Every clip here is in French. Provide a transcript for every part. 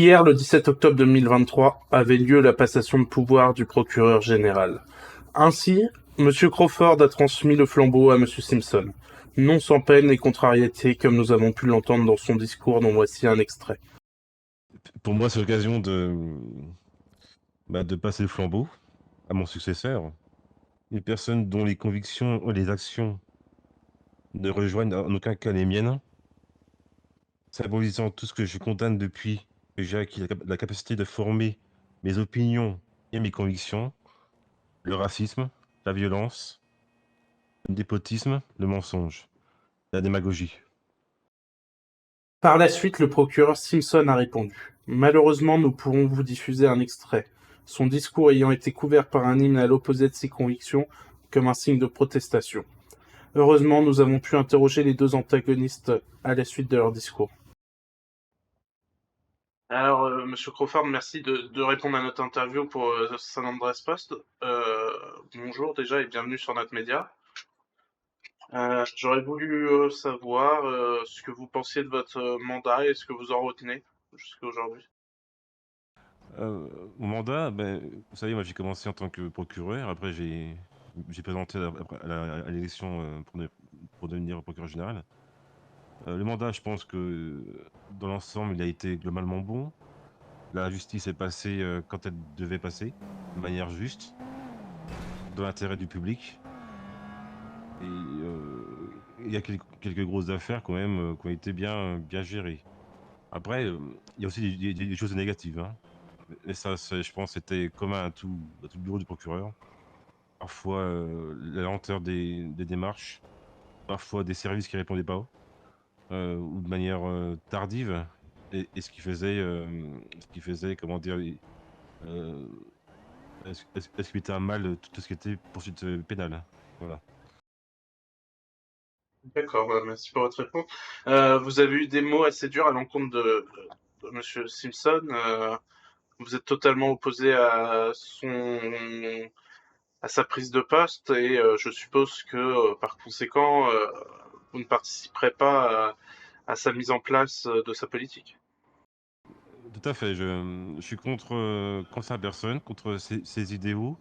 Hier, le 17 octobre 2023, avait lieu la passation de pouvoir du procureur général. Ainsi, M. Crawford a transmis le flambeau à M. Simpson, non sans peine et contrariété comme nous avons pu l'entendre dans son discours dont voici un extrait. Pour moi, c'est l'occasion de passer le flambeau à mon successeur, une personne dont les convictions et les actions ne rejoignent en aucun cas les miennes, symbolisant tout ce que je condamne depuis que j'ai acquis la capacité de former mes opinions et mes convictions, le racisme, la violence, le népotisme, le mensonge, la démagogie. Par la suite, le procureur Simpson a répondu. Malheureusement, nous pourrons vous diffuser un extrait, son discours ayant été couvert par un hymne à l'opposé de ses convictions comme un signe de protestation. Heureusement, nous avons pu interroger les deux antagonistes à la suite de leur discours. Alors, Monsieur Crawford, merci de répondre à notre interview pour San Andreas Post. Bonjour déjà et bienvenue sur notre média. J'aurais voulu savoir ce que vous pensiez de votre mandat et ce que vous en retenez jusqu'à aujourd'hui. Mon mandat, vous savez, moi j'ai commencé en tant que procureur, après j'ai présenté à l'élection pour devenir procureur général. Le mandat, je pense que dans l'ensemble, il a été globalement bon. La justice est passée quand elle devait passer, de manière juste, dans l'intérêt du public. Et il y a quelques grosses affaires quand même qui ont été bien gérées. Après, il y a aussi des choses négatives, hein. Et ça, je pense, c'était commun à tout le bureau du procureur. Parfois, la lenteur des démarches, parfois des services qui répondaient pas, ou de manière tardive, et ce qui faisait, comment dire, euh, est-ce qu'il mettait à mal tout ce qui était poursuite pénale. Voilà. D'accord, bah, merci pour votre réponse. Vous avez eu des mots assez durs à l'encontre de Monsieur Simpson. Vous êtes totalement opposé à sa prise de poste et je suppose que par conséquent, vous ne participerez pas à sa mise en place de sa politique. Tout à fait. Je suis contre sa personne, contre ses idéaux,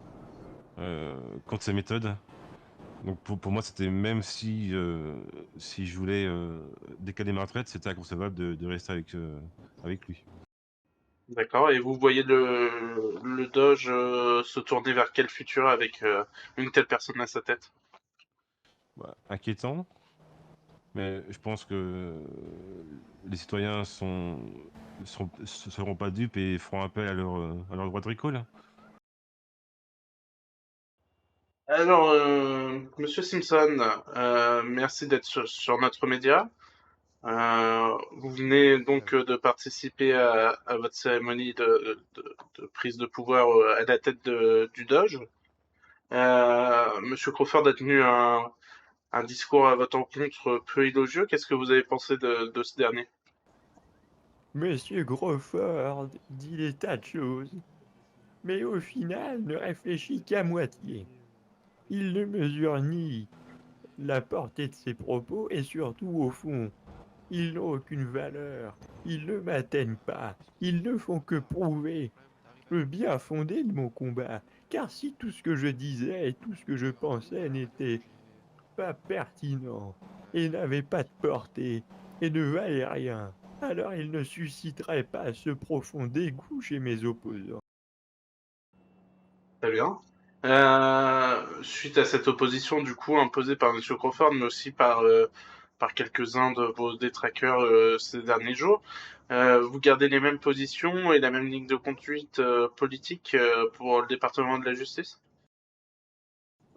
contre ses méthodes. Donc pour moi, c'était même si je voulais décaler ma retraite, c'était inconcevable de rester avec lui. D'accord. Et vous voyez le Doge se tourner vers quel futur avec une telle personne à sa tête? Bah, inquiétant, mais je pense que les citoyens seront pas dupes et feront appel à leur droit de recall. Alors, Monsieur Simpson, merci d'être sur notre média. Vous venez donc de participer à votre cérémonie de prise de pouvoir à la tête du Doge. Monsieur Crawford a tenu un discours à votre encontre peu élogieux. Qu'est-ce que vous avez pensé de ce dernier? Monsieur Crawford dit des tas de choses, mais au final ne réfléchit qu'à moitié. Il ne mesure ni la portée de ses propos et surtout au fond. Ils n'ont aucune valeur, ils ne m'atteignent pas, ils ne font que prouver le bien fondé de mon combat. Car si tout ce que je disais et tout ce que je pensais n'était pas pertinent et n'avait pas de portée et ne valait rien, alors il ne susciterait pas ce profond dégoût chez mes opposants. Très bien. Suite à cette opposition, du coup, imposée par Monsieur Crawford, mais aussi par quelques-uns de vos détraqueurs ces derniers jours, vous gardez les mêmes positions et la même ligne de conduite politique pour le département de la justice?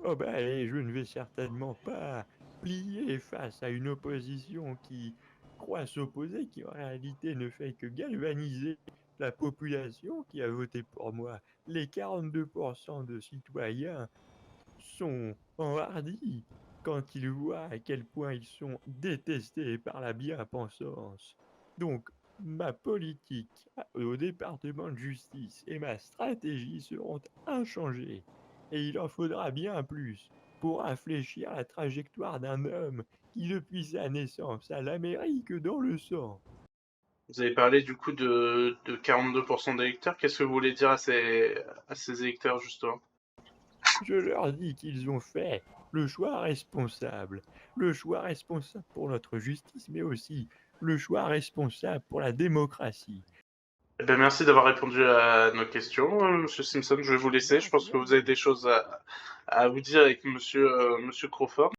Oh ben, et je ne vais certainement pas plier face à une opposition qui croit s'opposer, qui en réalité ne fait que galvaniser la population qui a voté pour moi. Les 42% de citoyens sont enhardis quand ils voient à quel point ils sont détestés par la bien-pensance. Donc, ma politique au département de justice et ma stratégie seront inchangées. Et il en faudra bien plus pour infléchir la trajectoire d'un homme qui, depuis sa naissance, a l'Amérique dans le sang. Vous avez parlé du coup de 42% d'électeurs. Qu'est-ce que vous voulez dire à ces électeurs, justement? Je leur dis qu'ils ont fait le choix responsable pour notre justice, mais aussi le choix responsable pour la démocratie. Eh ben, merci d'avoir répondu à nos questions, Monsieur Simpson. Je vais vous laisser. Je pense que vous avez des choses à vous dire avec Monsieur Crawford.